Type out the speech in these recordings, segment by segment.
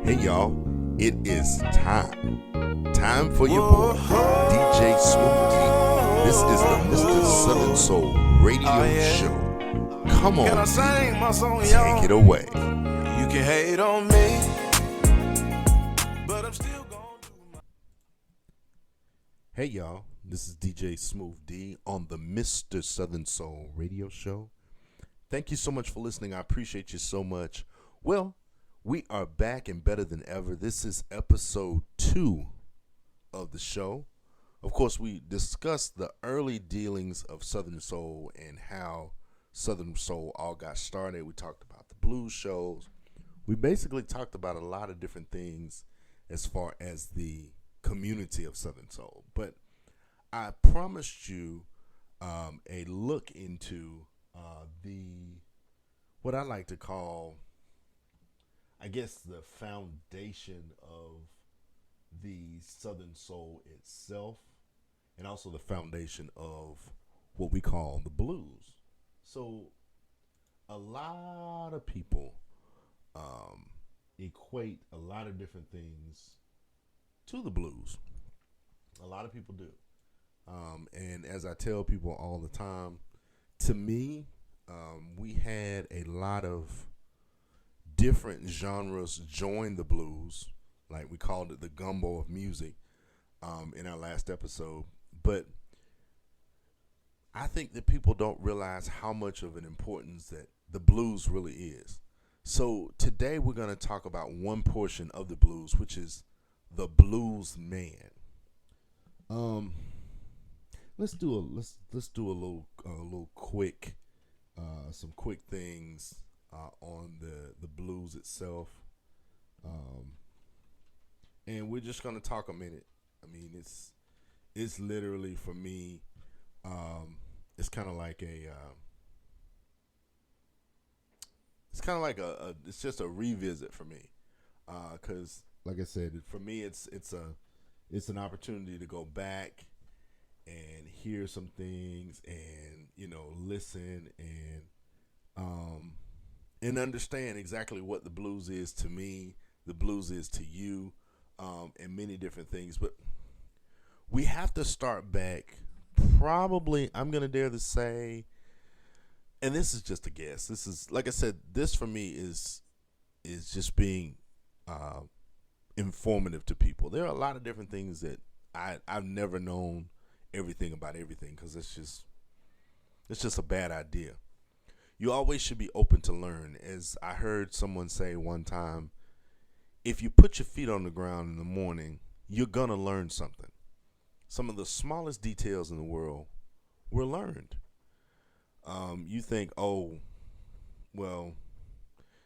Hey y'all, it is time. Time for your boy, DJ Smoothie. This is the Mr. Southern Soul radio show. Come on, Can I sing my song, take y'all? it away. You can hate on me, but I'm still gonna do my... Hey y'all, this is DJ Smooth D on the Mr. Southern Soul radio show. Thank you so much for listening. I appreciate you so much. Well, we are back and better than ever. This is episode 2 of the show. Of course, we discussed the early dealings of Southern Soul and how Southern Soul all got started. We talked about the blues shows. We basically talked about a lot of different things as far as the community of Southern Soul. But I promised you a look into what I like to call, I guess, the foundation of the Southern Soul itself, and also the foundation of what we call the blues. So a lot of people equate a lot of different things to the blues. A lot of people do. And as I tell people all the time, to me, we had a lot of different genres join the blues, like we called it the gumbo of music in our last episode. But I think that people don't realize how much of an importance that the blues really is. So today we're going to talk about one portion of the blues, which is the blues man. Let's do a little quick some quick things on the blues itself, and we're just gonna talk a minute. I mean, it's literally, for me, it's kind of like it's just a revisit for me, because like I said, for me it's an opportunity to go back and hear some things, and listen and understand exactly what the blues is to me, the blues is to you, and many different things. But we have to start back, probably, I'm going to dare to say, and this is just a guess. This is, like I said, this for me is just being informative to people. There are a lot of different things that I've never known everything about everything, because it's just a bad idea. You always should be open to learn. As I heard someone say one time, if you put your feet on the ground in the morning, you're going to learn something. Some of the smallest details in the world were learned. You think, oh, well,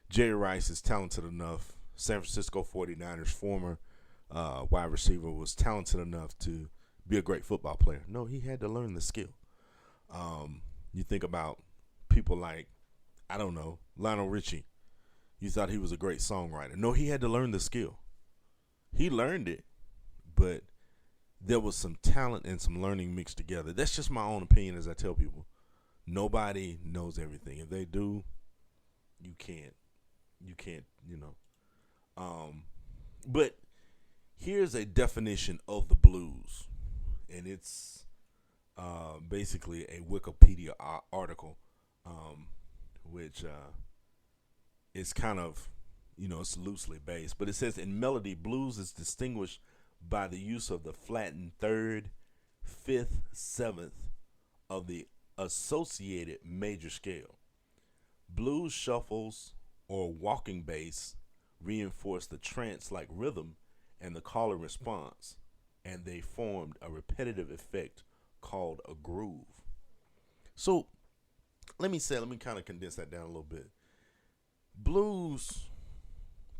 Jerry Rice is talented enough. San Francisco 49ers former wide receiver was talented enough to be a great football player. No, he had to learn the skill. You think about people like, I don't know, Lionel Richie. You thought he was a great songwriter. No, he had to learn the skill. He learned it, but there was some talent and some learning mixed together. That's just my own opinion, as I tell people. Nobody knows everything. If they do, you can't, But here's a definition of the blues, and it's basically a Wikipedia article, which is kind of, it's loosely based. But it says, in melody, blues is distinguished by the use of the flattened third, fifth, seventh of the associated major scale. Blues shuffles or walking bass reinforce the trance-like rhythm and the call and response, and they formed a repetitive effect called a groove. So let me kind of condense that down a little bit. Blues,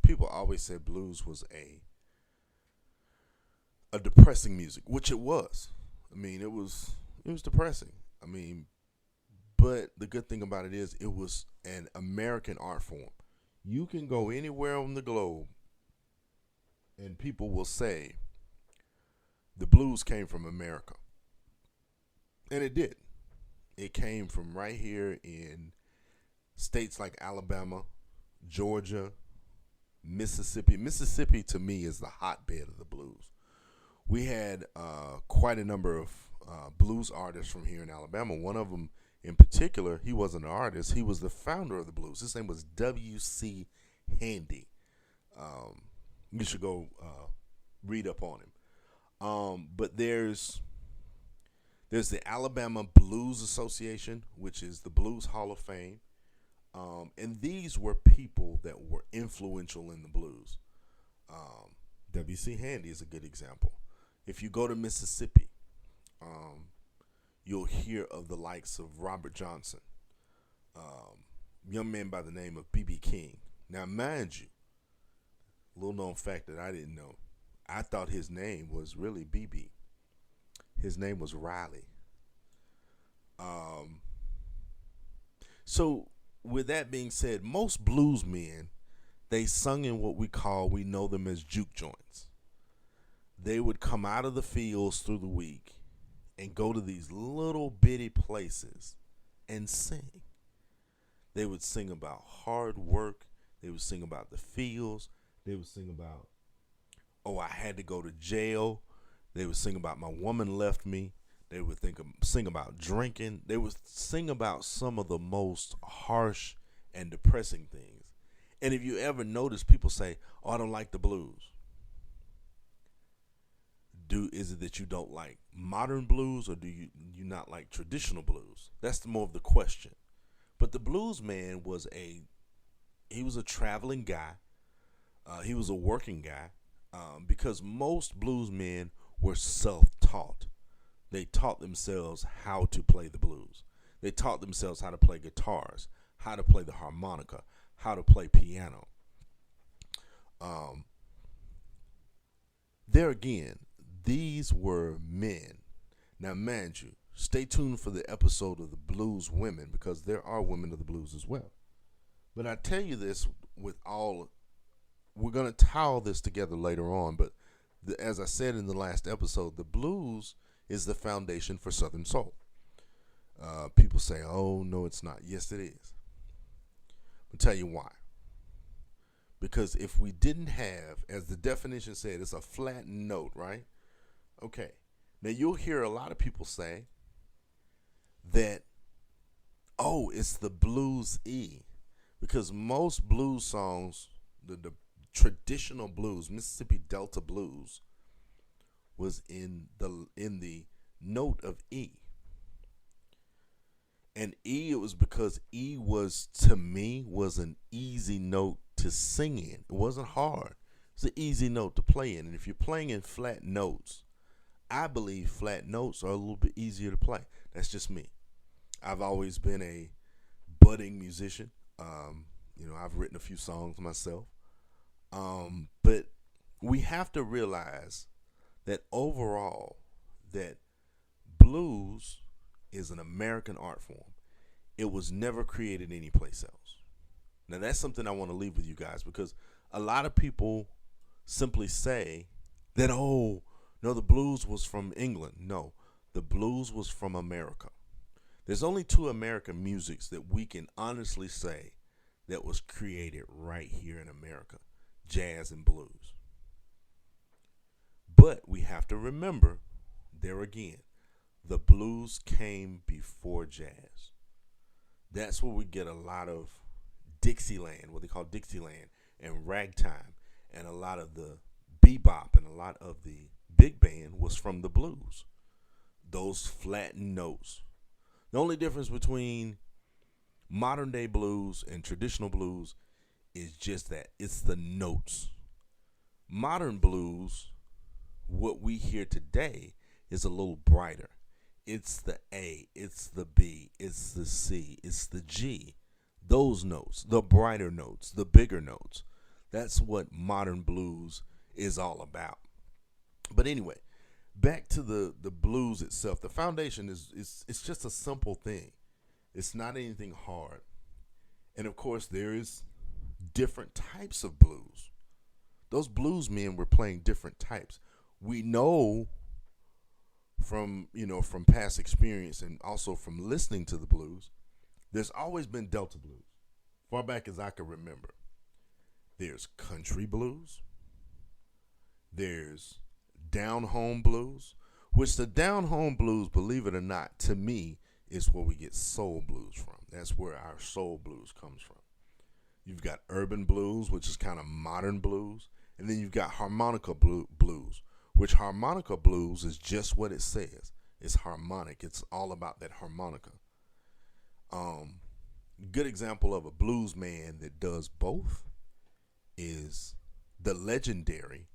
people always said blues was a depressing music, which it was. I mean, it was depressing. I mean, but the good thing about it is it was an American art form. You can go anywhere on the globe and people will say the blues came from America. And it did. It came from right here in states like Alabama, Georgia, Mississippi. Mississippi to me is the hotbed of the blues. We had quite a number of blues artists from here in Alabama. One of them in particular, he wasn't an artist. He was the founder of the blues. His name was W.C. Handy. You should go read up on him. But there's the Alabama Blues Association, which is the Blues Hall of Fame. And these were people that were influential in the blues. W.C. Handy is a good example. If you go to Mississippi, you'll hear of the likes of Robert Johnson, young man by the name of B.B. King. Now, mind you, little known fact that I didn't know, I thought his name was really B.B. His name was Riley. So, with that being said, most blues men, they sung in what we know them as juke joints. They would come out of the fields through the week and go to these little bitty places and sing. They would sing about hard work. They would sing about the fields. They would sing about, oh, I had to go to jail. They would sing about my woman left me. They would sing about drinking. They would sing about some of the most harsh and depressing things. And if you ever notice, people say, oh, I don't like the blues. Is it that you don't like modern blues, or do you not like traditional blues? That's more of the question. But the blues man was a traveling guy. He was a working guy, because most blues men were self-taught. They taught themselves how to play the blues. They taught themselves how to play guitars, how to play the harmonica, how to play piano. There again, these were men. Now, mind you, stay tuned for the episode of the Blues Women, because there are women of the blues as well. But I tell you this we're going to tie all this together later on, but as I said in the last episode, the blues is the foundation for Southern soul. People say, oh, no, it's not. Yes, it is. I'll tell you why. Because if we didn't have, as the definition said, it's a flat note, right? Okay. Now, you'll hear a lot of people say that, oh, it's the blues E. Because most blues songs, the traditional blues, Mississippi Delta blues, was in the note of E. And E, it was because E was, to me, was an easy note to sing in. It wasn't hard. It's an easy note to play in. And if you're playing in flat notes, I believe flat notes are a little bit easier to play. That's just me. I've always been a budding musician. I've written a few songs myself. But we have to realize that overall, that blues is an American art form. It was never created anyplace else. Now, that's something I want to leave with you guys, because a lot of people simply say that, oh, no, the blues was from England. No, the blues was from America. There's only two American musics that we can honestly say that was created right here in America: jazz and blues. But we have to remember, there again, the blues came before jazz. That's where we get a lot of Dixieland, what they call Dixieland, and ragtime, and a lot of the bebop and a lot of the big band was from the blues. Those flattened notes. The only difference between modern day blues and traditional blues is just that. It's the notes. Modern blues, what we hear today, is a little brighter. It's the A, it's the B, it's the C, it's the G. Those notes, the brighter notes, the bigger notes. That's what modern blues is all about. But anyway, back to the blues itself. The foundation it's just a simple thing. It's not anything hard. And of course, there is different types of blues. Those blues men were playing different types. We know from past experience and also from listening to the blues, there's always been Delta blues, far back as I can remember. There's country blues. There's down home blues, which the down home blues, believe it or not, to me, is where we get soul blues from. That's where our soul blues comes from. You've got urban blues, which is kind of modern blues. And then you've got harmonica blues, which harmonica blues is just what it says. It's harmonic. It's all about that harmonica. Good example of a blues man that does both is the legendary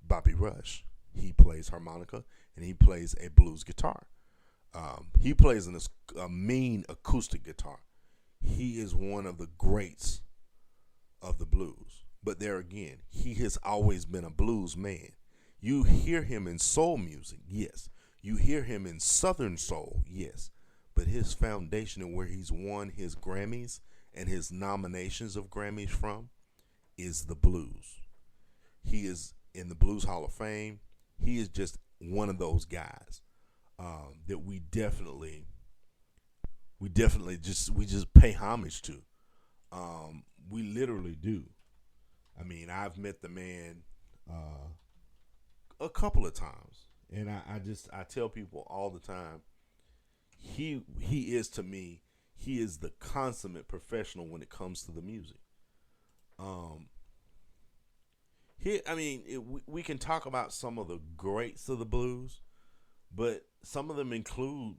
Bobby Rush. He plays harmonica and he plays a blues guitar. He plays a mean acoustic guitar. He is one of the greats of the blues. But there again, he has always been a blues man. You hear him in soul music, yes. You hear him in Southern soul, yes. But his foundation and where he's won his Grammys and his nominations of Grammys from is the blues. He is in the Blues Hall of Fame. He is just one of those guys that we definitely just pay homage to. We literally do. I mean, I've met the man a couple of times, and I tell people all the time, he is, to me, he is the consummate professional when it comes to the music. We can talk about some of the greats of the blues, but some of them include,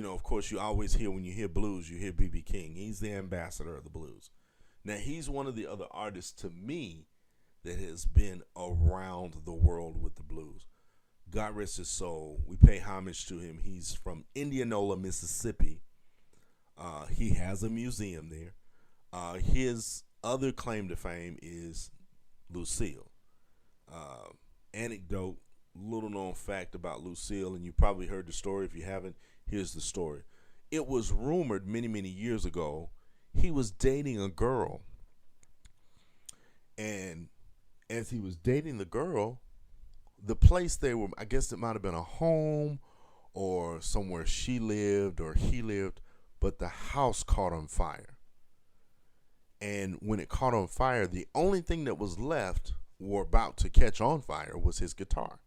of course, you always hear, when you hear blues, you hear B.B. King. He's the ambassador of the blues. Now, he's one of the other artists, to me, that has been around the world with the blues. God rest his soul. We pay homage to him. He's from Indianola, Mississippi. He has a museum there. His other claim to fame is Lucille. Anecdote, little known fact about Lucille, and you probably heard the story. If you haven't, here's the story. It was rumored many, many years ago he was dating a girl. And as he was dating the girl, the place they were, I guess it might have been a home or somewhere she lived or he lived, but the house caught on fire. And when it caught on fire, the only thing that was left or about to catch on fire was his guitar.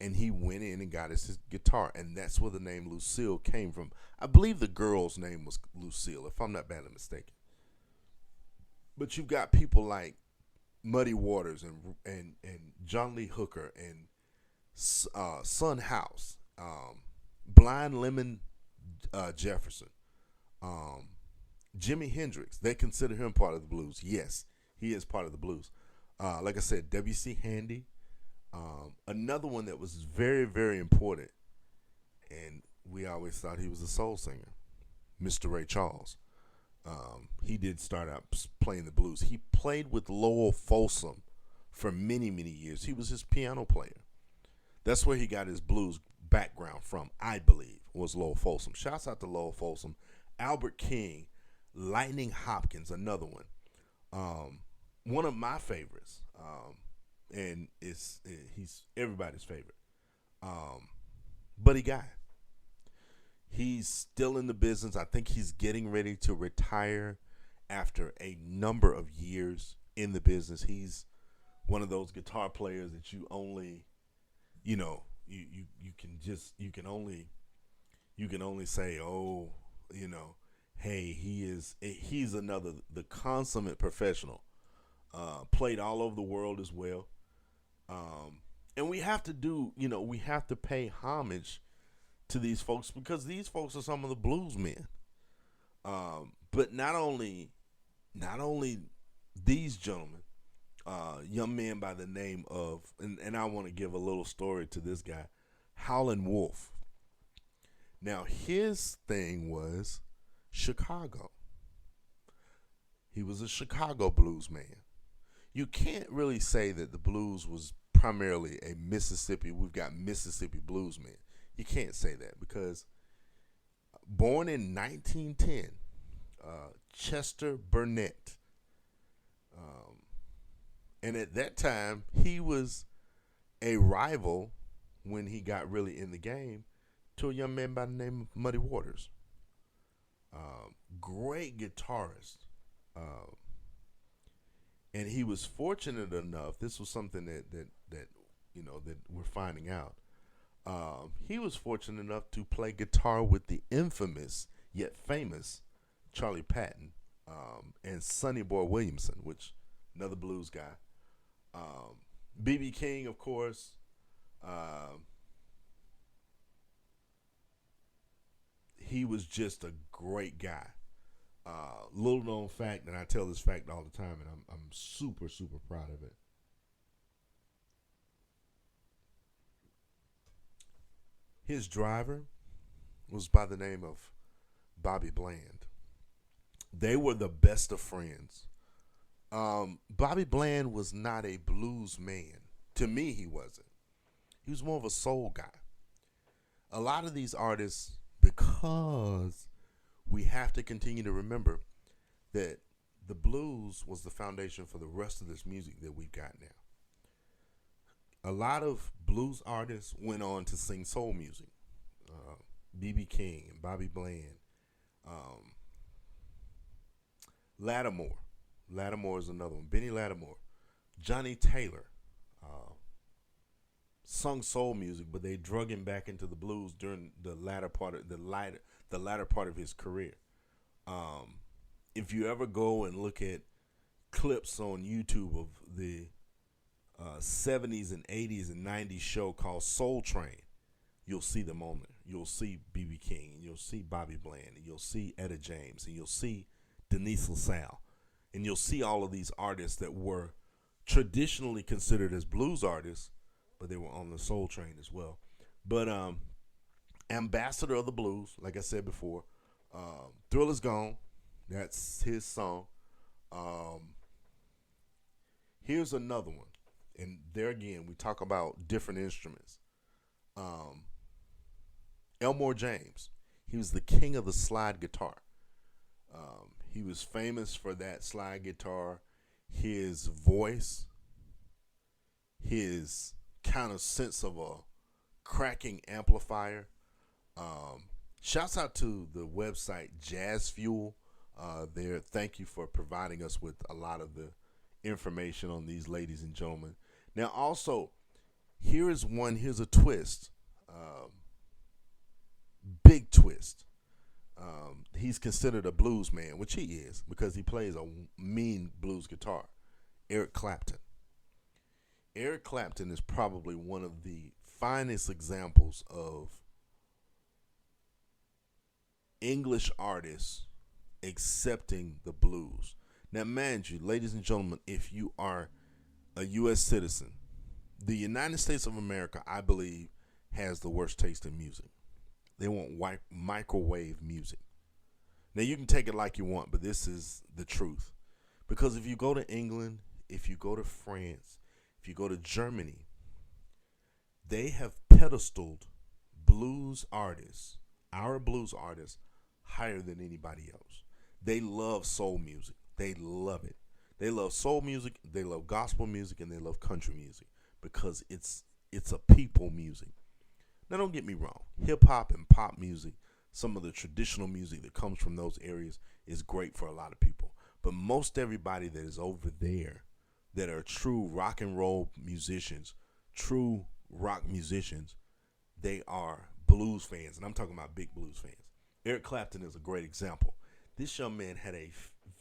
And he went in and got his guitar, and that's where the name Lucille came from. I believe the girl's name was Lucille, if I'm not badly mistaken. But you've got people like Muddy Waters and John Lee Hooker and Son House, Blind Lemon Jefferson, Jimi Hendrix. They consider him part of the blues. Yes, he is part of the blues. Like I said, W.C. Handy. Another one that was very, very important, and we always thought he was a soul singer, Mr. Ray Charles. He did start out playing the blues. He played with Lowell Folsom for many, many years. He was his piano player. That's where he got his blues background from, I believe, was Lowell Folsom. Shouts out to Lowell Folsom. Albert King, Lightning Hopkins, another one. One of my favorites, and he's everybody's favorite. Buddy Guy. He's still in the business. I think he's getting ready to retire after a number of years in the business. He's one of those guitar players that you only, you can only say, oh, hey, he's another, the consummate professional. Played all over the world as well. And we have to pay homage to these folks, because these folks are some of the blues men. But not only these gentlemen, young man by the name of, and I want to give a little story to this guy, Howlin' Wolf. Now, his thing was Chicago. He was a Chicago blues man. You can't really say that the blues was primarily a Mississippi. We've got Mississippi blues men. You can't say that, because born in 1910, Chester Burnett. And at that time, he was a rival, when he got really in the game, to a young man by the name of Muddy Waters. Great guitarist. And he was fortunate enough. This was something that that we're finding out. He was fortunate enough to play guitar with the infamous yet famous Charlie Patton and Sonny Boy Williamson, which another blues guy. B.B. King, of course. Um, he was just a great guy. Little known fact, and I tell this fact all the time, and I'm super super proud of it. His driver was by the name of Bobby Bland. They were the best of friends. Bobby Bland was not a blues man. To me, he wasn't. He was more of a soul guy. A lot of these artists, because we have to continue to remember that the blues was the foundation for the rest of this music that we've got now. A lot of blues artists went on to sing soul music. B.B. King and Bobby Bland. Um, Lattimore. Lattimore is another one. Benny Lattimore. Johnny Taylor. Sung soul music, but they drug him back into the blues during the latter part of his career. Um, if you ever go and look at clips on YouTube of the 70s and 80s and 90s show called Soul Train, you'll see them on there. You'll see B.B. King, and you'll see Bobby Bland, and you'll see Etta James, and you'll see Denise LaSalle, and you'll see all of these artists that were traditionally considered as blues artists, but they were on the Soul Train as well. But Ambassador of the Blues, like I said before, Thrill Is Gone, that's his song. Um, Here's another one, and there again, we talk about different instruments. Um, Elmore James, he was the king of the slide guitar. He was famous for that slide guitar, his voice, his kind of sense of a cracking amplifier. Shouts out to the website Jazz Fuel. There, thank you for providing us with a lot of the information on these ladies and gentlemen. Now, also, here's a twist. Big twist. He's considered a blues man, which he is, because he plays a mean blues guitar. Eric Clapton. Eric Clapton is probably one of the finest examples of English artists accepting the blues. Now, mind you, ladies and gentlemen, if you are a U.S. citizen, the United States of America, I believe, has the worst taste in music. They want microwave music. Now, you can take it like you want, but this is the truth. Because if you go to England, if you go to France, if you go to Germany, they have pedestaled blues artists, our blues artists, higher than anybody else. They love soul music. They love it. They love soul music, they love gospel music, and they love country music because it's a people music. Now, don't get me wrong. Hip-hop and pop music, some of the traditional music that comes from those areas is great for a lot of people. But most everybody that is over there that are true rock and roll musicians, true rock musicians, they are blues fans. And I'm talking about big blues fans. Eric Clapton is a great example. This young man had a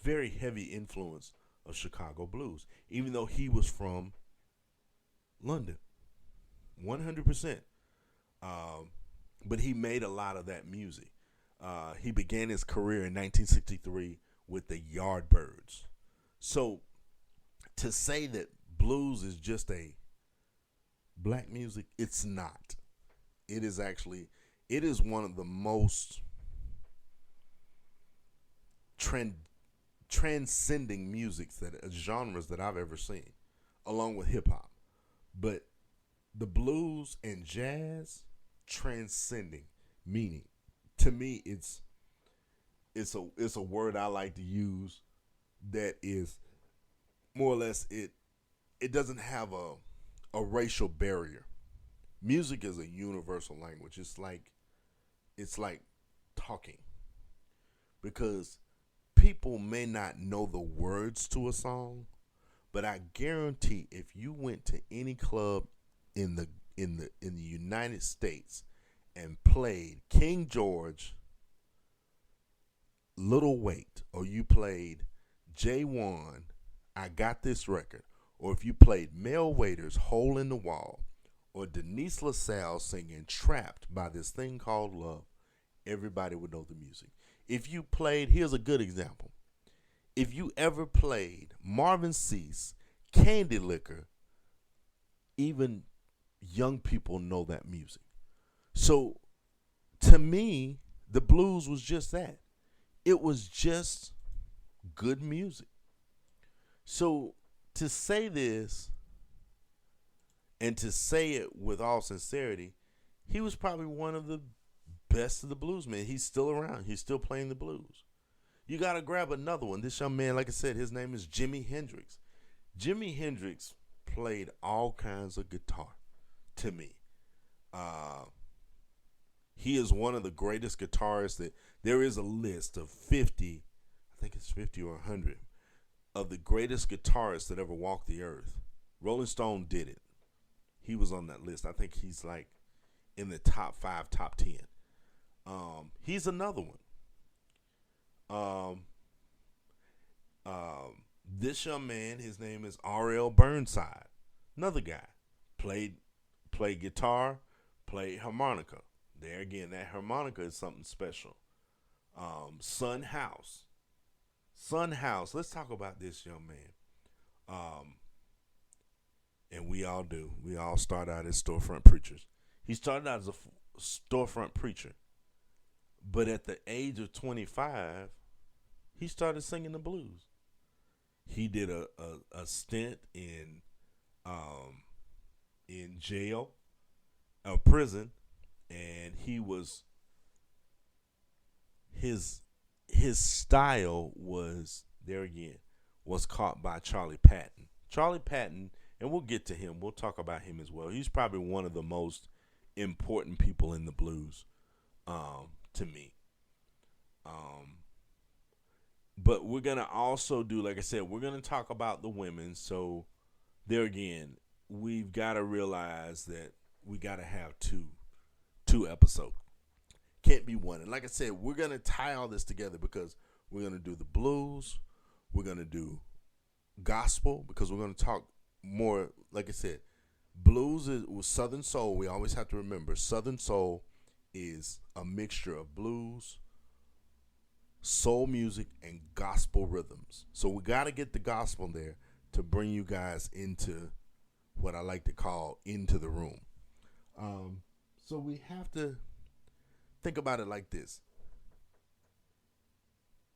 very heavy influence of Chicago blues, even though he was from London, 100%. But he made a lot of that music. He began his career in 1963 with the Yardbirds. So to say that blues is just a black music, it's not. It is one of the most transcending genres that I've ever seen, along with hip hop. But the blues and jazz, transcending, meaning to me it's a word I like to use that is more or less it doesn't have a racial barrier. Music is a universal language. It's like talking, because people may not know the words to a song, But I guarantee if you went to any club in the United States and played King George, Little Wait, or you played J1, I Got This Record, or if you played Mel Waiter's Hole in the Wall, or Denise LaSalle singing Trapped by This Thing Called Love, everybody would know the music. If you played, here's a good example. If you ever played Marvin Cease, Candy Liquor, even young people know that music. So to me, the blues was just that. It was just good music. So to say this and to say it with all sincerity, he was probably one of the best of the bluesmen. He's still around. He's still playing the blues. You got to grab another one. This young man, like I said, his name is Jimi Hendrix. Jimi Hendrix played all kinds of guitar to me. He is one of the greatest guitarists that there is a list of 50, I think it's 50 or 100, of the greatest guitarists that ever walked the earth. Rolling Stone did it. He was on that list. I think he's like in the top 5, top 10. He's another one. This young man, his name is R.L. Burnside. Another guy. Played guitar, played harmonica. There again, that harmonica is something special. Son House. Let's talk about this young man. And we all do. We all start out as storefront preachers. He started out as a storefront preacher. But at the age of 25, he started singing the blues. He did a stint in jail, a prison, and his style was, there again, was caught by Charlie Patton. Charlie Patton, and we'll get to him. We'll talk about him as well. He's probably one of the most important people in the blues, to me. But we're going to also do, like I said, we're going to talk about the women. So there again, we've got to realize that we got to have two episodes. Can't be one. And like I said, we're going to tie all this together because we're going to do the blues. We're going to gospel because we're going to talk more, like I said, blues was Southern soul. We always have to remember Southern soul is a mixture of blues, soul music, and gospel rhythms. So we got to get the gospel there to bring you guys into what I like to call into the room. So we have to think about it like this.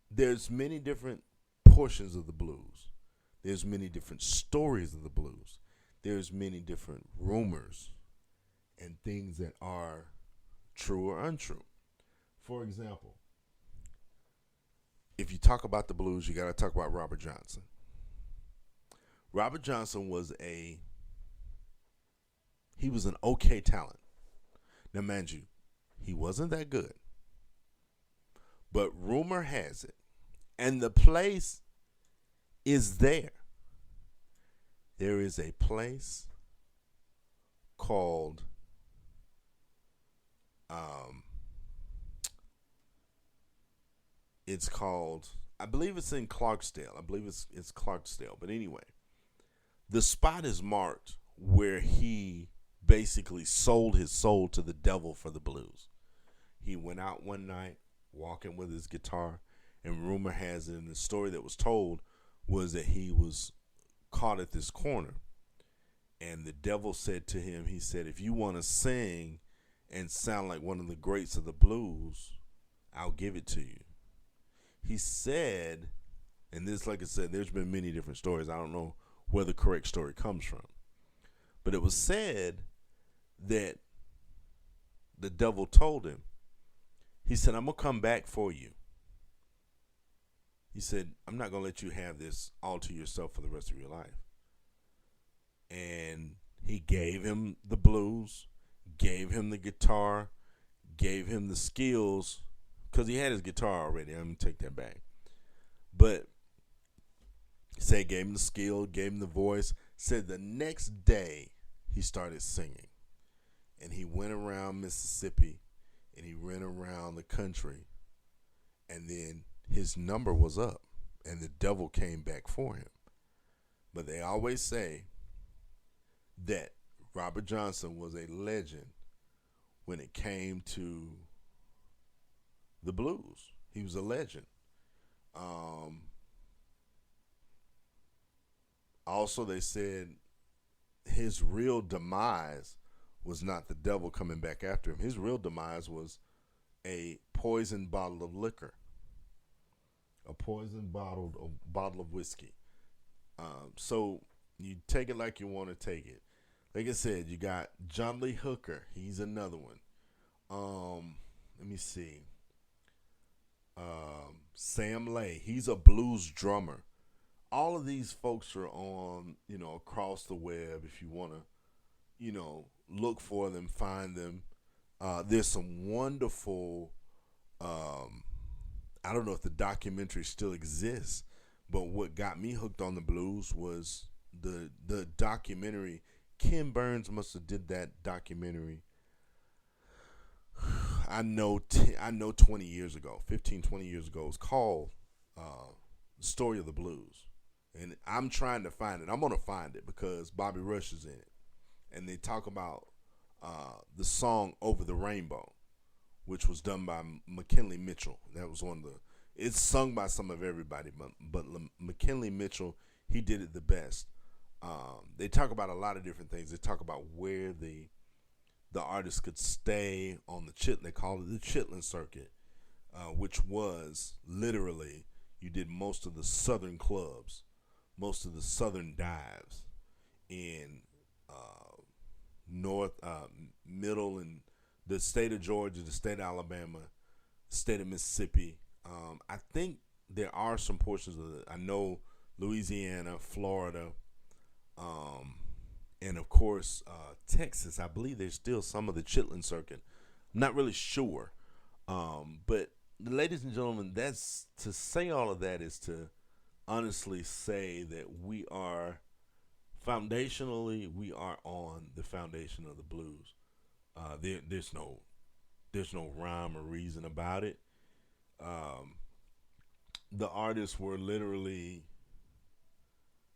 There's many different portions of the blues. There's many different stories of the blues. There's many different rumors and things that are true or untrue. For example, if you talk about the blues, you got to talk about Robert Johnson. Robert Johnson was an okay talent. Now, mind you, he wasn't that good. But rumor has it, and the place is there. There is a place called it's called, I believe it's in Clarksdale. I believe it's Clarksdale. But anyway, the spot is marked where he basically sold his soul to the devil for the blues. He went out one night walking with his guitar, and rumor has it, and the story that was told was that he was caught at this corner, and the devil said to him, he said, if you want to sing and sound like one of the greats of the blues, I'll give it to you. He said, and this, like I said, there's been many different stories. I don't know where the correct story comes from. But it was said that the devil told him, he said, I'm going to come back for you. He said, I'm not going to let you have this all to yourself for the rest of your life. And he gave him the blues, gave him the guitar, gave him the skills, because he had his guitar already. I'm going to take that back. But Said gave him the skill, gave him the voice. Said the next day he started singing. And he went around Mississippi and he ran around the country. And then his number was up and the devil came back for him. But they always say that Robert Johnson was a legend when it came to the blues. He was a legend. Also, they said his real demise was not the devil coming back after him. His real demise was a poisoned bottle of liquor, a poisoned bottle of whiskey. So you take it like you want to take it. Like I said, you got John Lee Hooker. He's another one. Let me see. Sam Lay. He's a blues drummer. All of these folks are on, across the web. If you want to, look for them, find them. There's some wonderful. I don't know if the documentary still exists, but what got me hooked on the blues was the documentary. Ken Burns must have did that documentary. I know 20 years ago, 15, 20 years ago. It was called Story of the Blues. And I'm trying to find it. I'm going to find it because Bobby Rush is in it. And they talk about the song Over the Rainbow, which was done by McKinley Mitchell. That was one of the, it's sung by some of everybody, but McKinley Mitchell, he did it the best. They talk about a lot of different things. They talk about where the artist could stay on the Chitlin. They call it the Chitlin circuit, which was literally you did most of the southern clubs, most of the southern dives in north, middle, and the state of Georgia, the state of Alabama, state of Mississippi. I think there are some portions of I know Louisiana, Florida, and of course Texas. I believe there's still some of the Chitlin circuit. I'm not really sure, but ladies and gentlemen, that's to say all of that is to honestly say that we are foundationally on the foundation of the blues. There's no rhyme or reason about it. The artists were literally,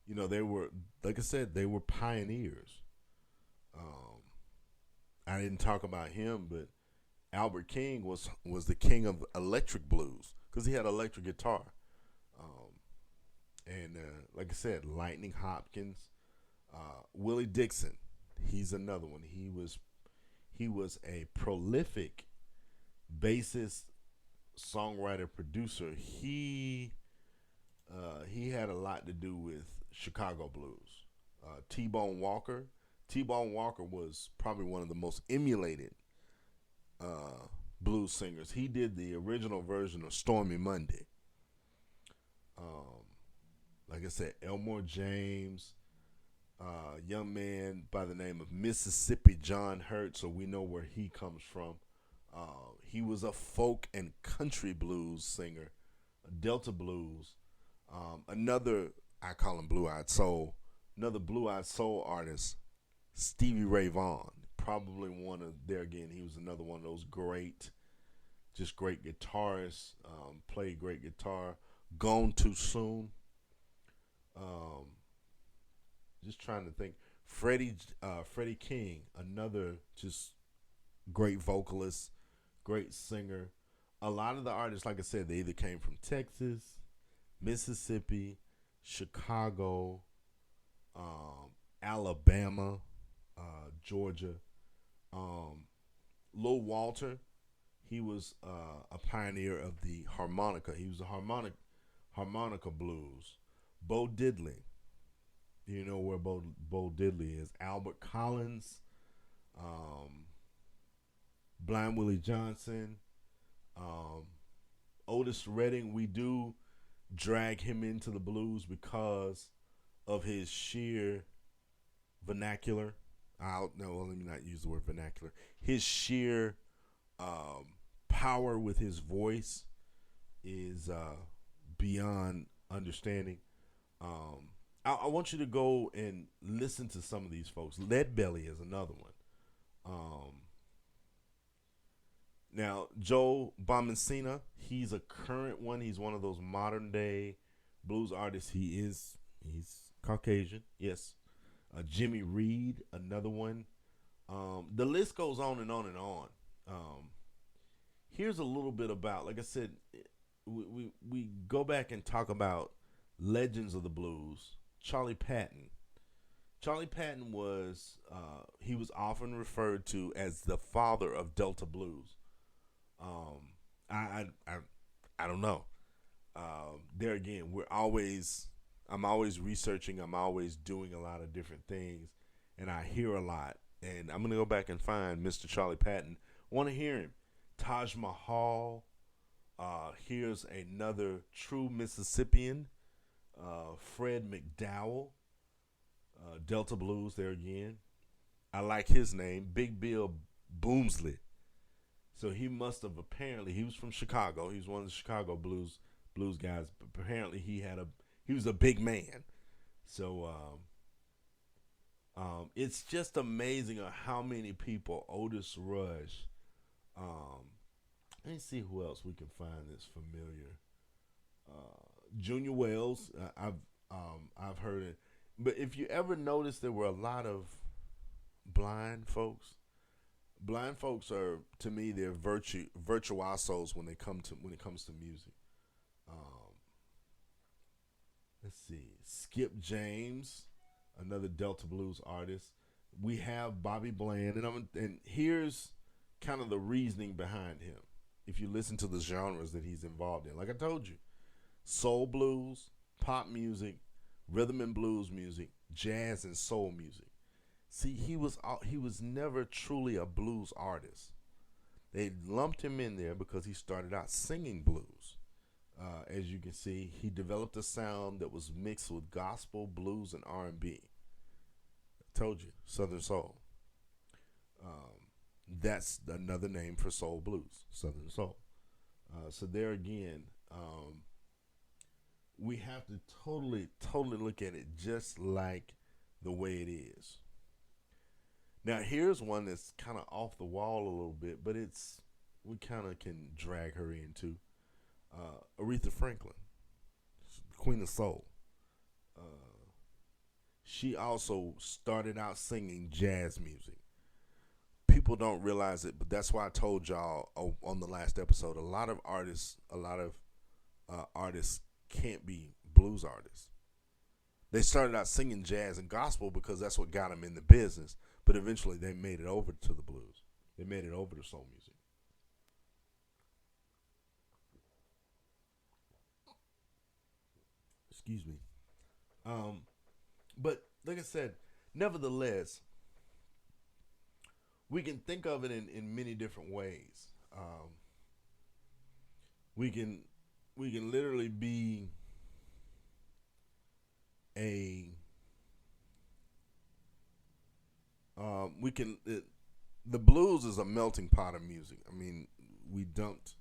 they were, like I said, they were pioneers. I didn't talk about him, but Albert King was the king of electric blues because he had electric guitar. And like I said, Lightning Hopkins, Willie Dixon, he's another one. He was a prolific bassist, songwriter, producer. He had a lot to do with Chicago blues. T-Bone Walker was probably one of the most emulated blues singers. He did the original version of Stormy Monday. Like I said, Elmore James, young man by the name of Mississippi John Hurt, so we know where he comes from. He was a folk and country blues singer, Delta blues. Another, I call him Blue-Eyed Soul, another Blue-Eyed Soul artist, Stevie Ray Vaughan. Probably one of, there again, he was another one of those great guitarists, played great guitar. Gone too soon. Just trying to think. Freddie King, another just great vocalist, great singer. A lot of the artists, like I said, they either came from Texas, Mississippi, Chicago, Alabama, Georgia. Lil Walter, he was a pioneer of the harmonica. He was a harmonica blues. Bo Diddley, you know where Bo Diddley is. Albert Collins, Blind Willie Johnson, Otis Redding. We do drag him into the blues because of his sheer vernacular. Let me not use the word vernacular. His sheer power with his voice is beyond understanding. I want you to go and listen to some of these folks. Lead Belly is another one. Um, Now, Joe Bombacina, he's a current one. He's one of those modern day blues artists. He's Caucasian, yes. Jimmy Reed, another one. The list goes on and on and on. Um, Here's a little bit about, like I said, we go back and talk about legends of the blues. Charlie Patton. Charlie Patton was he was often referred to as the father of Delta blues. Um, I don't know. There again, I'm always researching. I'm always doing a lot of different things, and I hear a lot. And I'm gonna go back and find Mr. Charlie Patton. Want to hear him? Taj Mahal. Here's another true Mississippian, Fred McDowell, Delta Blues. There again, I like his name, Big Bill Boomsley. So he must have apparently he was from Chicago. He was one of the Chicago blues guys. But apparently he was a big man. So it's just amazing how many people. Otis Rush. Let me see who else we can find that's familiar. Junior Wells. I've heard it, but if you ever notice, there were a lot of blind folks. Blind folks are, to me, they're virtuosos when it comes to music. Um, let's see, Skip James, another Delta blues artist. We have Bobby Bland, and here's kind of the reasoning behind him. If you listen to the genres that he's involved in, like I told you, soul blues, pop music, rhythm and blues music, jazz and soul music. See, he was never truly a blues artist. They lumped him in there because he started out singing blues. As you can see, he developed a sound that was mixed with gospel, blues, and R&B. I told you, Southern soul. That's another name for soul blues, Southern soul. So there again, we have to totally look at it just like the way it is. Now here's one that's kind of off the wall a little bit, but we kind of can drag her into Aretha Franklin, Queen of Soul. She also started out singing jazz music. People don't realize it, but that's why I told y'all on the last episode. A lot of artists can't be blues artists. They started out singing jazz and gospel because that's what got them in the business. But eventually they made it over to the blues. They made it over to soul music. Excuse me. But like I said, nevertheless, we can think of it in many different ways. We can literally be a we can the blues is a melting pot of music. I mean, we dumped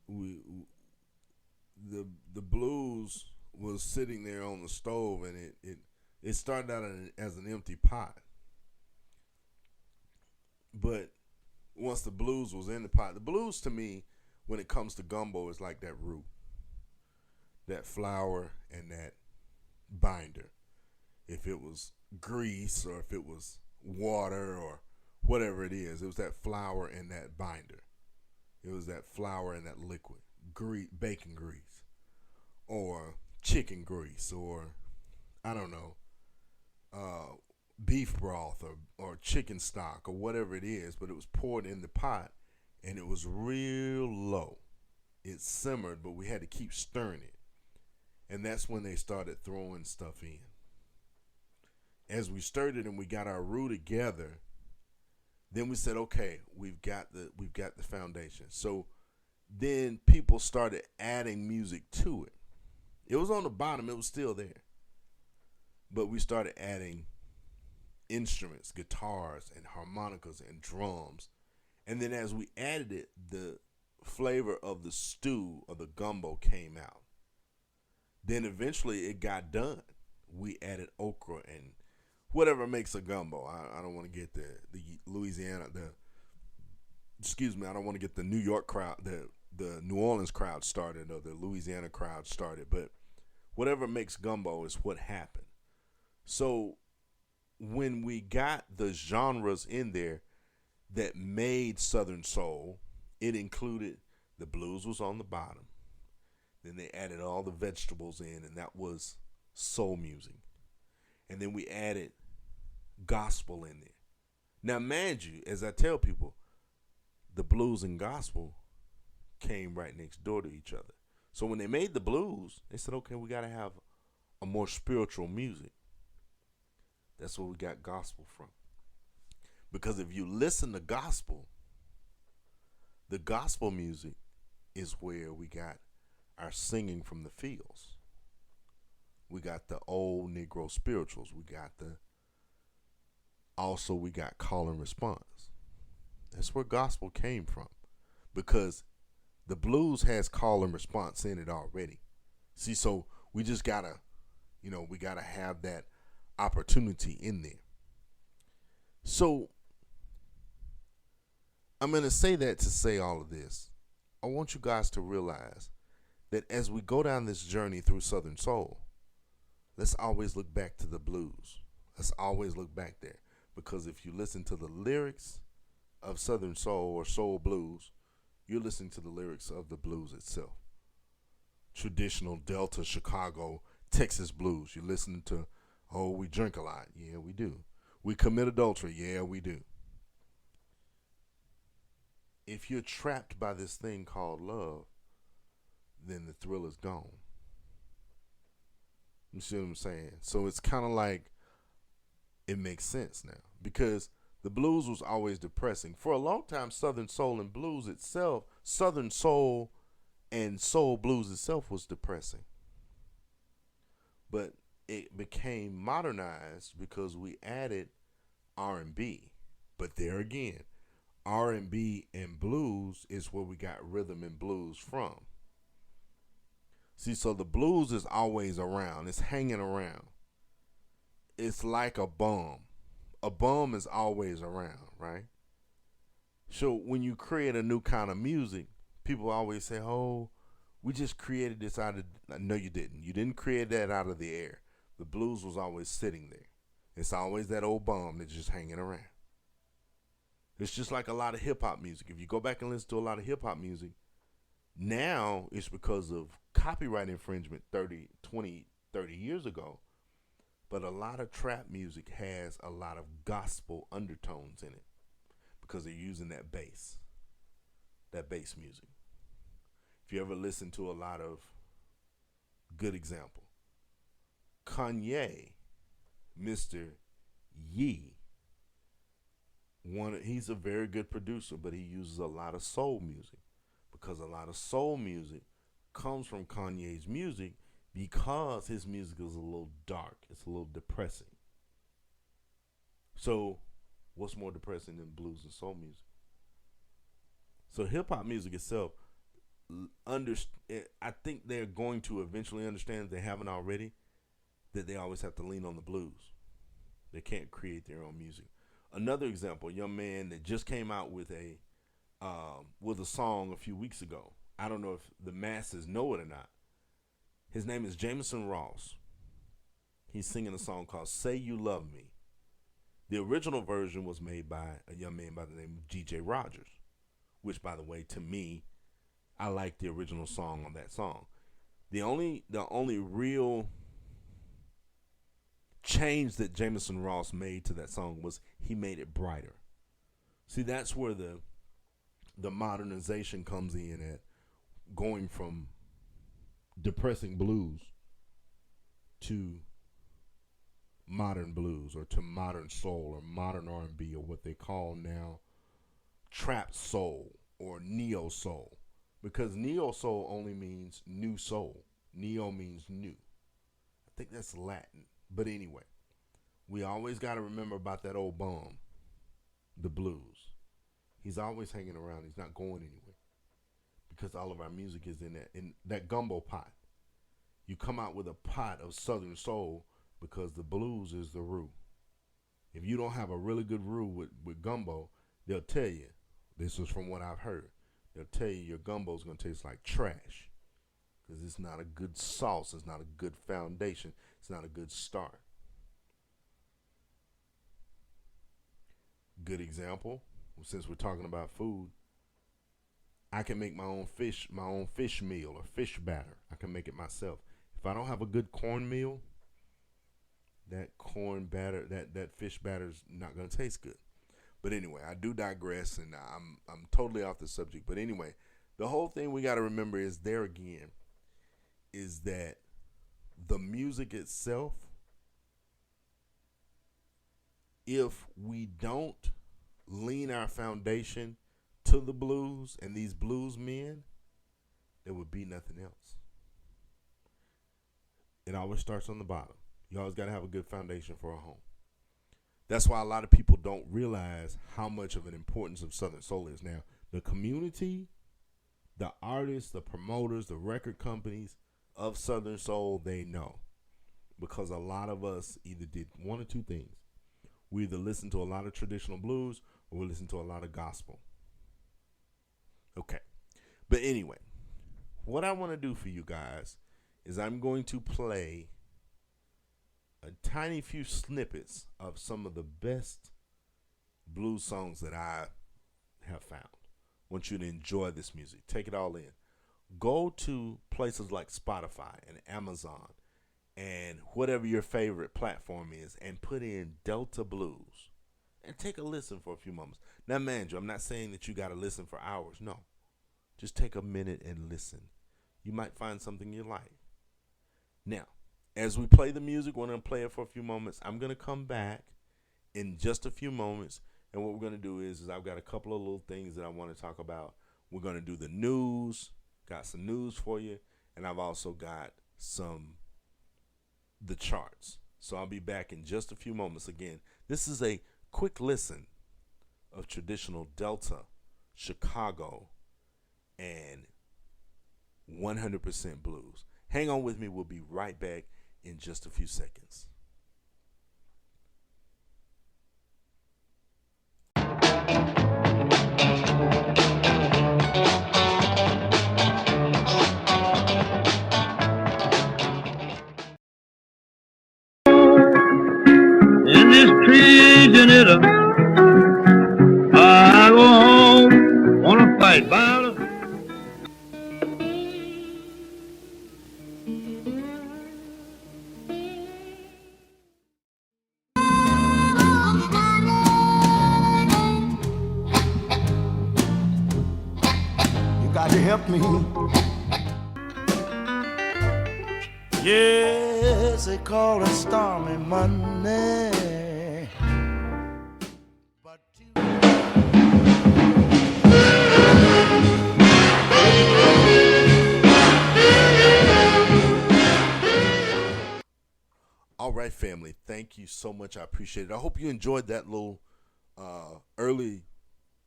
we the blues was sitting there on the stove, and it started out as an empty pot. But once the blues was in the pot, the blues to me, when it comes to gumbo, is like that root, that flour, and that binder. If it was grease or if it was water or whatever it was that flour and that binder. It was that flour and that liquid, bacon grease, or chicken grease, or I don't know, beef broth or chicken stock or whatever it is, but it was poured in the pot and it was real low. It simmered, but we had to keep stirring it. And that's when they started throwing stuff in. As we stirred it and we got our roux together, then we said, okay, we've got the foundation. So then people started adding music to it. It was on the bottom, it was still there. But we started adding instruments, guitars and harmonicas and drums. And then as we added it, the flavor of the stew or the gumbo came out. Then eventually it got done. We added okra and whatever makes a gumbo. I don't want to get the Louisiana I don't want to get the New York crowd, the New Orleans crowd started or the Louisiana crowd started, but whatever makes gumbo is what happened. So when we got the genres in there that made Southern soul, it included the blues was on the bottom. Then they added all the vegetables in, and that was soul music. And then we added gospel in there. Now, mind you, as I tell people, the blues and gospel came right next door to each other. So when they made the blues, they said, okay, we got to have a more spiritual music. That's where we got gospel from. Because if you listen to gospel, the gospel music is where we got our singing from the fields. We got the old Negro spirituals. We got call and response. That's where gospel came from. Because the blues has call and response in it already. See, so we just gotta, we gotta have that opportunity in there. So I'm gonna say that to say all of this. I want you guys to realize that as we go down this journey through Southern soul, let's always look back to the blues. Let's always look back there. Because if you listen to the lyrics of Southern soul or soul blues, you're listening to the lyrics of the blues itself. Traditional Delta, Chicago, Texas blues. You're listening to, oh, we drink a lot. Yeah, we do. We commit adultery. Yeah, we do. If you're trapped by this thing called love, then the thrill is gone. You see what I'm saying? So it's kind of like it makes sense now because the blues was always depressing. For a long time, Southern soul and blues itself, Southern soul and soul blues itself was depressing. But it became modernized because we added R&B. But there again, R&B and blues is where we got rhythm and blues from. See, so the blues is always around. It's hanging around. It's like a bum. A bum is always around, right? So when you create a new kind of music, people always say, oh, we just created this out of... No, you didn't. You didn't create that out of the air. The blues was always sitting there. It's always that old bum that's just hanging around. It's just like a lot of hip-hop music. If you go back and listen to a lot of hip-hop music, now it's because of copyright infringement 30 years ago. But a lot of trap music has a lot of gospel undertones in it because they're using that bass music. If you ever listen to a lot of, good example, Kanye, Mr. Yee, he's a very good producer, but he uses a lot of soul music because a lot of soul music comes from Kanye's music because his music is a little dark. It's a little depressing. So what's more depressing than blues and soul music? So hip-hop music itself, I think they're going to eventually understand, if they haven't already, that they always have to lean on the blues. They can't create their own music. Another example, a young man that just came out with a song a few weeks ago. I don't know if the masses know it or not. His name is Jameson Ross. He's singing a song called Say You Love Me. The original version was made by a young man by the name of G.J. Rogers, which, by the way, to me, I like the original song on that song. The only real change that Jameson Ross made to that song was he made it brighter. See, that's where the modernization comes in at, going from depressing blues to modern blues or to modern soul or modern R&B or what they call now trap soul or neo soul, because neo soul only means new soul. Neo means new. I think that's Latin. But anyway, we always got to remember about that old bum, the blues. He's always hanging around. He's not going anywhere because all of our music is in that gumbo pot. You come out with a pot of Southern soul because the blues is the roux. If you don't have a really good roux with gumbo, they'll tell you, this is from what I've heard, they'll tell you your gumbo is going to taste like trash because it's not a good sauce. It's not a good foundation. It's not a good start. Good example, since we're talking about food, I can make my own fish meal or fish batter. I can make it myself. If I don't have a good cornmeal, that corn batter, that fish batter is not going to taste good. But anyway, I do digress, and I'm totally off the subject. But anyway, the whole thing we got to remember is there again is that the music itself, if we don't lean our foundation to the blues and these blues men, there would be nothing else. It always starts on the bottom. You always got to have a good foundation for a home. That's why a lot of people don't realize how much of an importance of Southern Soul is. Now, the community, the artists, the promoters, the record companies of Southern Soul, they know. Because a lot of us either did one or two things. We either listen to a lot of traditional blues or we listen to a lot of gospel. Okay. But anyway, what I want to do for you guys is I'm going to play a tiny few snippets of some of the best blues songs that I have found. I want you to enjoy this music. Take it all in. Go to places like Spotify and Amazon and whatever your favorite platform is and put in Delta Blues and take a listen for a few moments. Now, mind you, I'm not saying that you got to listen for hours. No. Just take a minute and listen. You might find something you like. Now, as we play the music, we're going to play it for a few moments. I'm going to come back in just a few moments, and what we're going to do is I've got a couple of little things that I want to talk about. We're going to do the news, got some news for you, and I've also got the charts. So I'll be back in just a few moments. Again, this is a quick listen of traditional Delta, Chicago, and 100% blues. Hang on with me. We'll be right back in just a few seconds. In this treason it up, I go home, wanna fight violence. You got to help me. Yes, they call it stormy Monday. But All right, family. Thank you so much. I appreciate it. I hope you enjoyed that little early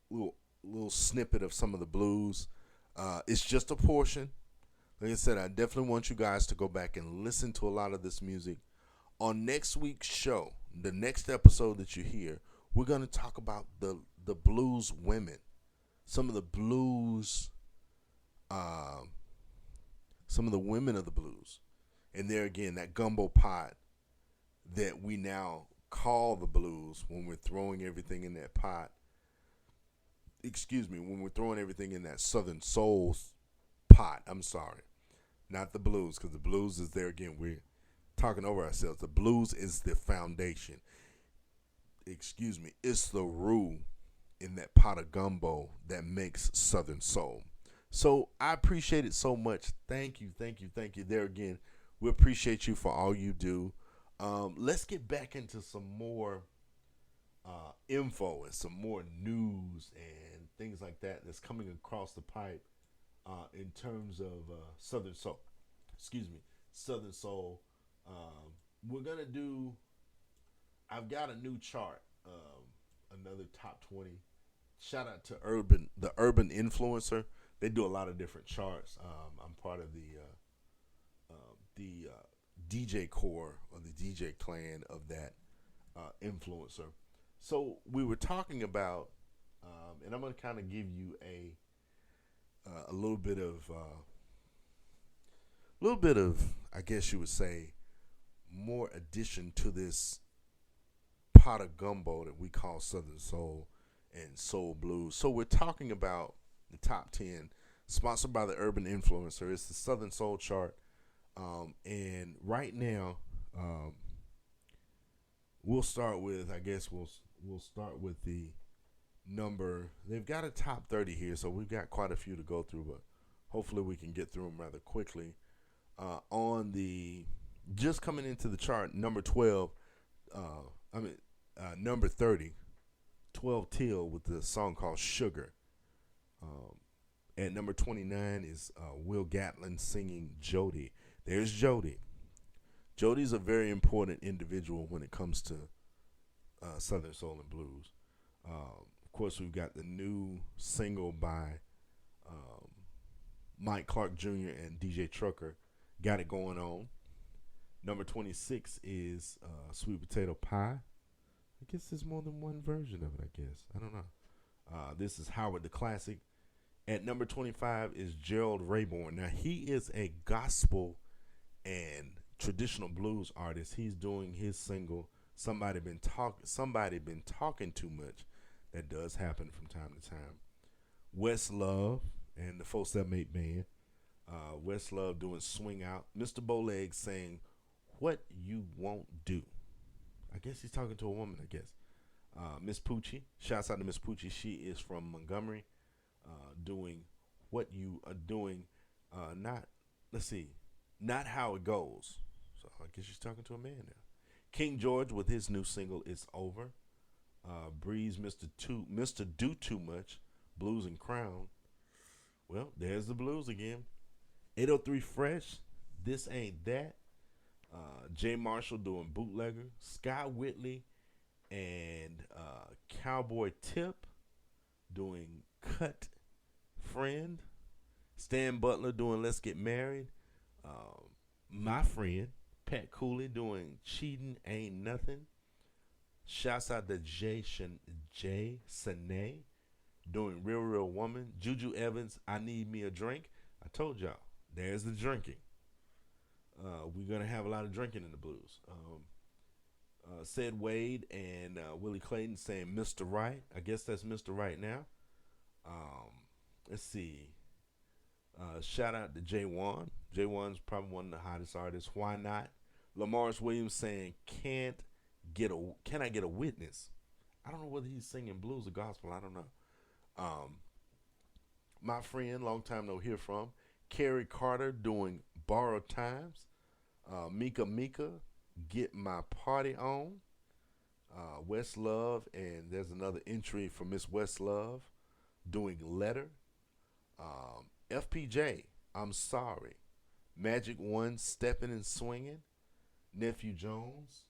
little snippet of some of the blues. It's just a portion. Like I said, I definitely want you guys to go back and listen to a lot of this music. On next week's show, the next episode that you hear, we're going to talk about the blues women. Some of the blues, some of the women of the blues. And there again, that gumbo pot that we now call the blues when we're throwing everything in that pot. When we're throwing everything in that Southern Soul pot. I'm sorry. Not the blues, because the blues is there again. We're talking over ourselves. The blues is the foundation. It's the roux in that pot of gumbo that makes Southern Soul. So I appreciate it so much. Thank you. There again, we appreciate you for all you do. Let's get back into some more info and some more news and things like that that's coming across the pipe in terms of Southern Soul. Southern Soul. We're going to do, I've got a new chart, another top 20. Shout out to the Urban Influencer. They do a lot of different charts. I'm part of the the DJ core or the DJ clan of that influencer. So we were talking about, and I'm going to kind of give you a little bit of, I guess you would say, more addition to this pot of gumbo that we call Southern Soul and Soul Blues. So we're talking about the top 10, sponsored by the Urban Influencer. It's the Southern Soul chart, and right now, we'll start with. I guess we'll start with the number. They've got a top 30 here, so we've got quite a few to go through, but hopefully we can get through them rather quickly. On the just coming into the chart, number 12. Number 30, 12 Till with the song called Sugar. At number 29 is Will Gatlin singing Jody. There's Jody. Jody's a very important individual when it comes to Southern Soul and Blues. Of course, we've got the new single by Mike Clark Jr. and DJ Trucker, Got It Going On. Number 26 is Sweet Potato Pie. I guess there's more than one version of it, I guess. I don't know. This is Howard the Classic. At number 25 is Gerald Rayborn. Now, he is a gospel and traditional blues artist. He's doing his single, Somebody Been Talking Too Much. That does happen from time to time. Westlove and the 478 Band. Westlove doing Swing Out. Mr. Bowleg saying What You Won't Do. I guess he's talking to a woman, I guess. Miss Poochie. Shouts out to Miss Poochie. She is from Montgomery. Doing What You Are Doing. Not How It Goes. So I guess she's talking to a man now. King George with his new single, It's Over. Breeze, Mr. Do Too Much. Blues and Crown. Well, there's the blues again. 803 Fresh. This Ain't That. Jay Marshall doing Bootlegger. Sky Whitley and Cowboy Tip doing Cut Friend. Stan Butler doing Let's Get Married. My friend Pat Cooley doing Cheating Ain't Nothing. Shouts out to Jay Sine doing Real Woman. Juju Evans, I Need Me a Drink. I told y'all, there's the drinking. We're going to have a lot of drinking in the blues. Said Wade and Willie Clayton saying Mr. Right. I guess that's Mr. Right now. Let's see. Shout out to J1. J1's probably one of the hottest artists. Why Not? Lamar's Williams saying Can I Get a Witness? I don't know whether he's singing blues or gospel. I don't know. My friend, long time no hear from. Carrie Carter doing Borrowed Times. Mika, Get My Party On. Westlove, and there's another entry for Miss Westlove doing Letter. FPJ, I'm Sorry. Magic One, Stepping and Swinging. Nephew Jones,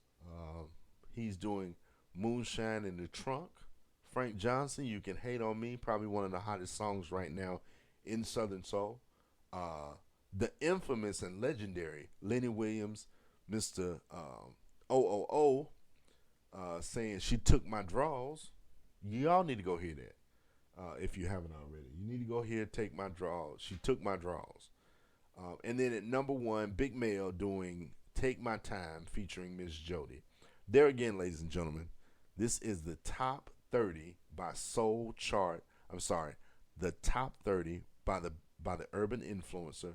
he's doing Moonshine in the Trunk. Frank Johnson, You Can Hate on Me, probably one of the hottest songs right now in Southern Soul. The infamous and legendary Lenny Williams, Mr. OOO, saying She Took My Draws. Y'all need to go hear that if you haven't already. You need to go hear Take My Draws. She Took My Draws. And then at number 1, Big Male doing Take My Time featuring Miss Jody. There again, ladies and gentlemen, this is the top 30 by Soul Chart. I'm sorry, the top 30 by the Urban Influencer,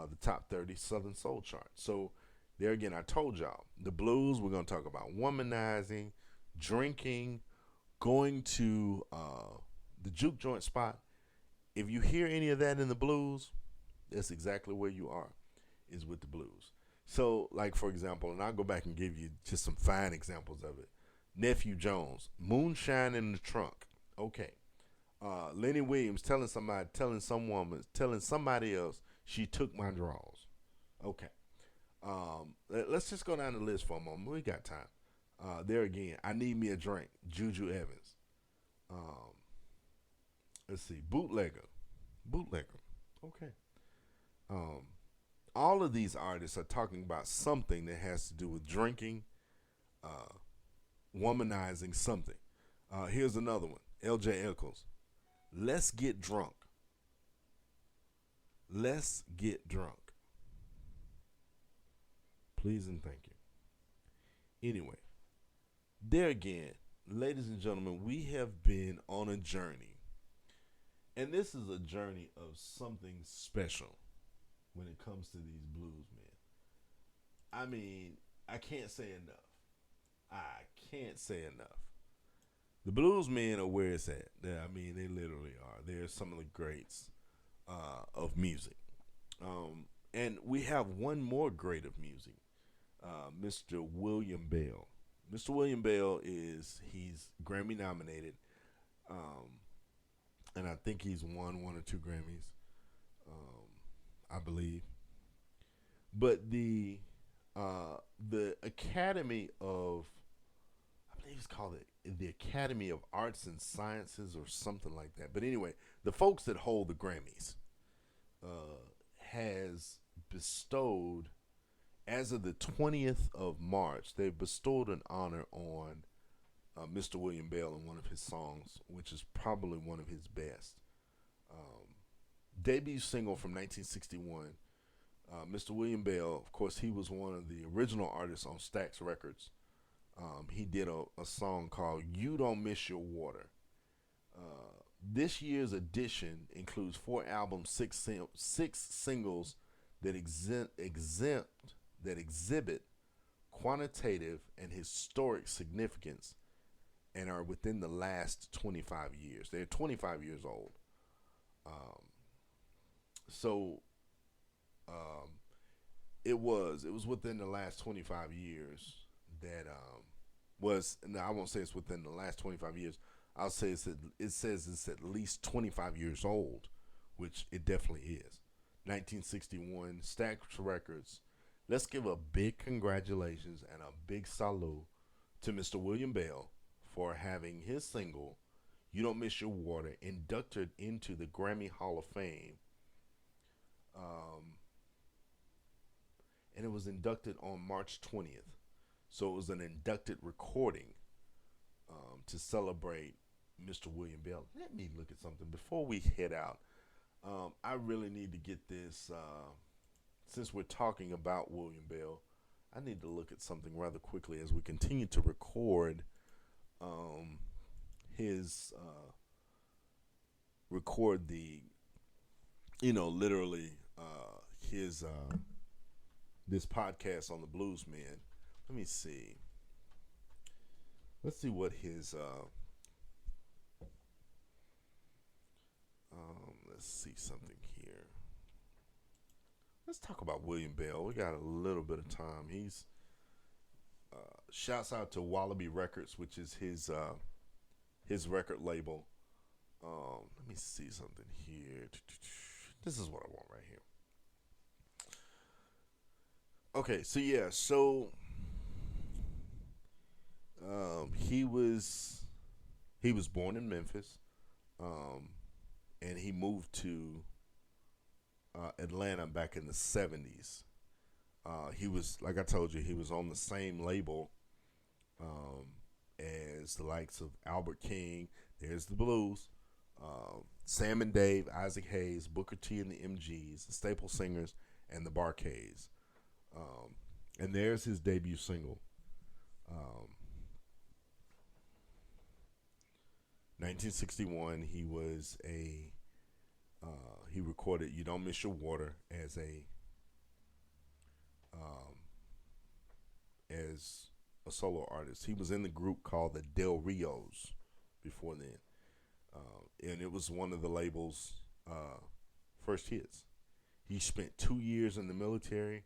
the top 30 Southern Soul Chart. So there again, I told y'all, the blues, we're going to talk about womanizing, drinking, going to the juke joint spot. If you hear any of that in the blues, that's exactly where you are, is with the blues. So, like, for example, and I'll go back and give you just some fine examples of it. Nephew Jones, Moonshine in the Trunk. Okay. Lenny Williams telling some woman, telling somebody else, She Took My Draws. Okay. Let's just go down the list for a moment. We got time. There again, I Need Me a Drink, Juju Evans. Let's see, Bootlegger. Okay. all of these artists are talking about something that has to do with drinking, uh, womanizing something. Here's another one. LJ Eccles. Let's get drunk. Let's get drunk. Please and thank you. Anyway, there again, ladies and gentlemen, we have been on a journey. And this is a journey of something special when it comes to these blues men. I mean, I can't say enough. I can't say enough. The blues men are where it's at. I mean, they literally are. They're some of the greats of music. And we have one more great of music, Mr. William Bell. Mr. William Bell he's Grammy nominated, and I think he's won one or two Grammys, I believe. But the Academy of, I believe it's called the Academy of Arts and Sciences or something like that. But anyway, the folks that hold the Grammys has bestowed, as of the 20th of March, they've bestowed an honor on Mr. William Bell in one of his songs, which is probably one of his best. Debut single from 1961. Mr. William Bell, of course, he was one of the original artists on Stax Records. He did a song called "You Don't Miss Your Water." This year's edition includes 4 albums, six singles that exhibit quantitative and historic significance and are within the last 25 years. They're 25 years old. It was within the last 25 years that I won't say it's within the last 25 years. I'll say it says it's at least 25 years old, which it definitely is. 1961, Stax Records. Let's give a big congratulations and a big salute to Mr. William Bell for having his single, "You Don't Miss Your Water," inducted into the Grammy Hall of Fame. And it was inducted on March 20th. So it was an inducted recording to celebrate Mr. William Bell. Let me look at something before we head out. I really need to get this, since we're talking about William Bell, I need to look at something rather quickly as we continue to record his this podcast on the Bluesmen. Let me see. Let's see what his let's see something here. Let's talk about William Bell. We got a little bit of time. He's shouts out to Wallaby Records, which is his record label. Let me see something here. This is what I want right here. Okay, so yeah, he was born in Memphis, and he moved to Atlanta back in the 70s. He was, like I told you, he was on the same label as the likes of Albert King. There's the Blues, Sam and Dave, Isaac Hayes, Booker T and the MGs, the Staple Singers, and the Barcades. And there's his debut single. 1961, he recorded "You Don't Miss Your Water" as a solo artist. He was in the group called the Del Rios before then, and it was one of the label's first hits. He spent 2 years in the military,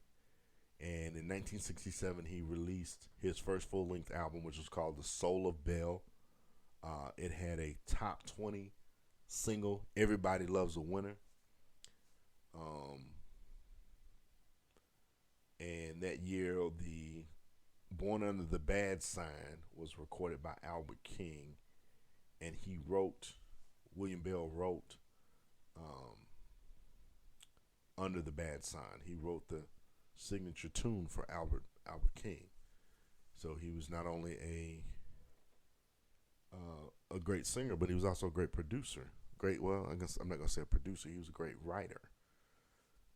and in 1967 he released his first full-length album, which was called "The Soul of Bell." It had a top 20 single, "Everybody Loves a Winner." And that year, the "Born Under the Bad Sign" was recorded by Albert King, and William Bell wrote Under the Bad Sign. He wrote the signature tune for Albert King. So he was not only a great singer, but he was also a great producer. I guess I'm not gonna say a producer. He was a great writer.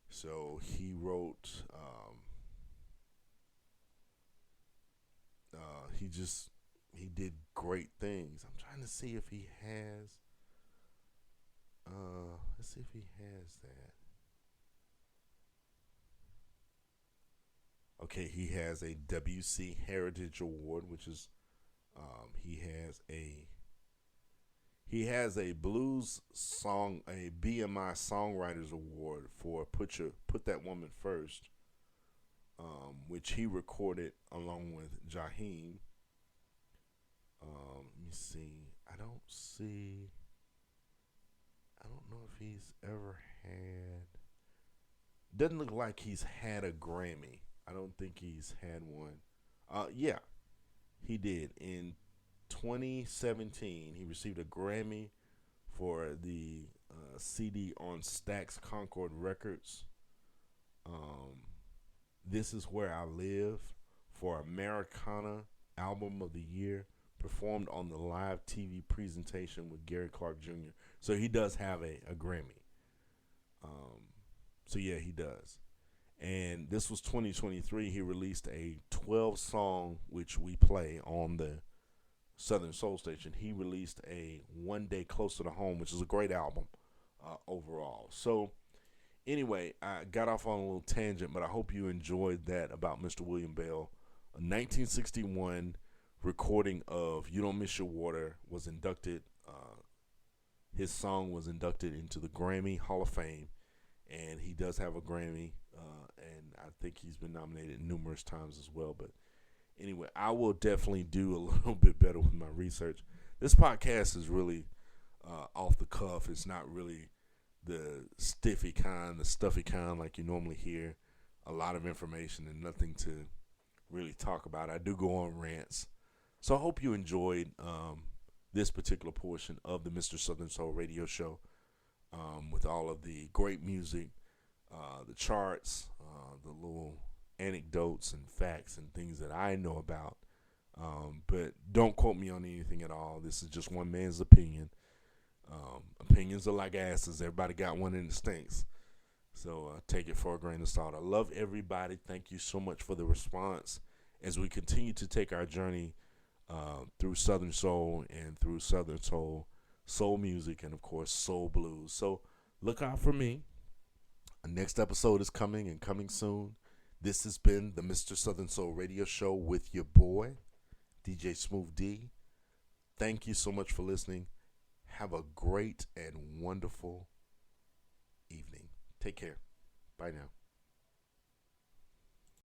So he wrote. He did great things. I'm trying to see if he has. Let's see if he has that. Okay, he has a WC Heritage Award, which is he has a blues song, a BMI Songwriters Award for Put That Woman First, which he recorded along with Jaheim. Let me see. I don't know if he's ever had. Doesn't look like he's had a Grammy. I don't think he's had one. Yeah, he did. In 2017, he received a Grammy for the CD on Stax Concord Records. This Is Where I Live for Americana Album of the Year, performed on the live TV presentation with Gary Clark Jr. So he does have a Grammy. So yeah, he does. And this was 2023. He released a 12-song, which we play on the Southern Soul Station. He released a One Day Closer to Home, which is a great album overall. So anyway, I got off on a little tangent, but I hope you enjoyed that about Mr. William Bell. A 1961 recording of You Don't Miss Your Water was inducted. His song was inducted into the Grammy Hall of Fame, and he does have a Grammy, and I think he's been nominated numerous times as well. But anyway, I will definitely do a little bit better with my research. This podcast is really off the cuff. It's not really the stuffy kind like you normally hear. A lot of information and nothing to really talk about. I do go on rants. So I hope you enjoyed this particular portion of the Mr. Southern Soul Radio Show, with all of the great music, the charts, the little anecdotes and facts and things that I know about. But don't quote me on anything at all. This is just one man's opinion. Opinions are like asses. Everybody got one and it stinks. So take it for a grain of salt. I love everybody. Thank you so much for the response as we continue to take our journey through Southern Soul and through Southern soul music, and of course soul blues. So look out for me. Our next episode is coming soon. This has been the Mr. Southern Soul Radio Show with your boy, DJ Smooth D. Thank you so much for listening. Have a great and wonderful evening. Take care. Bye now.